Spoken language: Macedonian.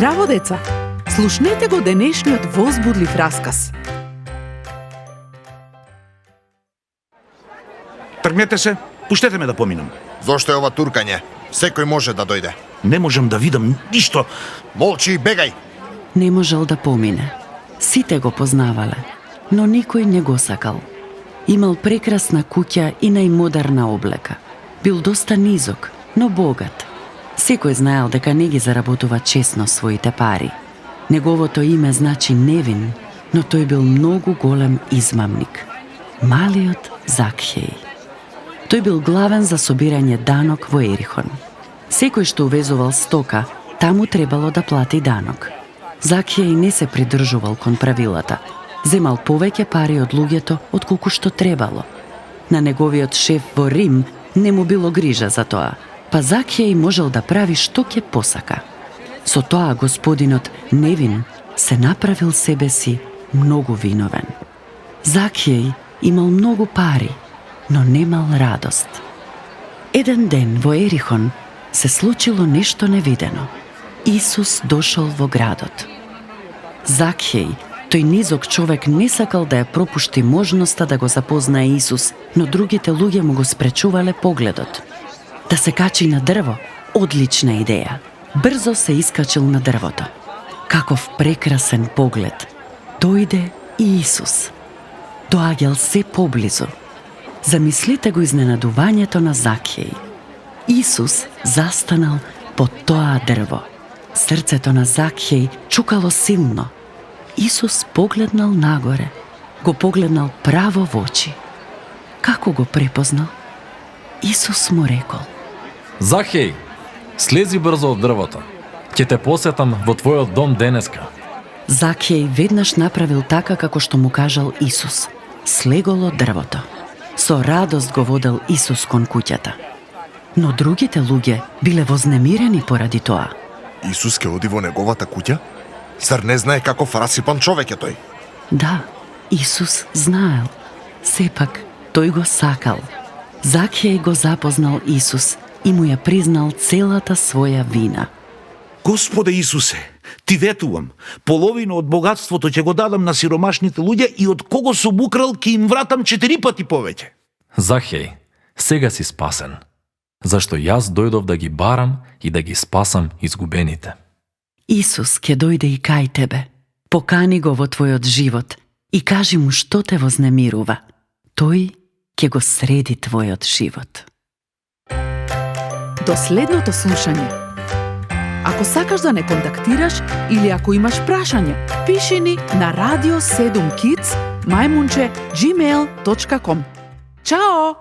Здраво, деца! Слушнете го денешниот возбудлив расказ. Тргнете се, пуштете ме да поминам. Зошто е ова туркање? Секој може да дојде. Не можам да видам ништо. Молчи и бегај! Не можел да помине. Сите го познавале, но никој не го сакал. Имал прекрасна куќа и најмодерна облека. Бил доста низок, но богат. Секој знаел дека не ги заработува честно своите пари. Неговото име значи Невин, но тој бил многу голем измамник. Малиот Закхеј. Тој бил главен за собирање данок во Ерихон. Секој што увезувал стока, таму требало да плати данок. Закхеј не се придржувал кон правилата. Земал повеќе пари од луѓето отколку што требало. На неговиот шеф во Рим не му било грижа за тоа, па Закхеј можел да прави што ќе посака. Со тоа господинот Невин се направил себе си многу виновен. Закхеј имал многу пари, но немал радост. Еден ден во Ерихон се случило нешто невидено. Исус дошол во градот. Закхеј, тој низок човек, не сакал да ја пропушти можноста да го запознае Исус, но другите луѓе му го спречувале погледот. Да се качи на дрво, одлична идеја. Брзо се искачил на дрвото. Каков прекрасен поглед. Дојде и Исус. Доаѓал се поблизу. Замислите го изненадувањето на Закхеј. Исус застанал под тоа дрво. Срцето на Закхеј чукало силно. Исус погледнал нагоре, го погледнал право во очи. Како го препознал? Исус му рекол: Закхеј, слези брзо од дрвото. Ќе те посетам во твојот дом денеска. Закхеј веднаш направил така како што му кажал Исус. Слегол од дрвото. Со радост го водел Исус кон куќата. Но другите луѓе биле вознемирени поради тоа. Исус ке оди во неговата куќа? Зар не знае каков расипан човек е тој? Да, Исус знаел. Сепак, тој го сакал. Закхеј го запознал Исус и му ја признал целата своја вина. Господе Исусе, ти ветувам, половина од богатството ќе го дадам на сиромашните луѓе и од кого сум украл ќе им вратам 4 пати повеќе. Закхеј, сега си спасен. Зашто јас дојдов да ги барам и да ги спасам изгубените. Исус ќе дојде и кај тебе. Покани го во твојот живот и кажи му што те вознемирува. Тој ќе го среди твојот живот. До следното слушање. Ако сакаш да не контактираш или ако имаш прашање, пиши ни на radio7kids@gmail.com. Чао!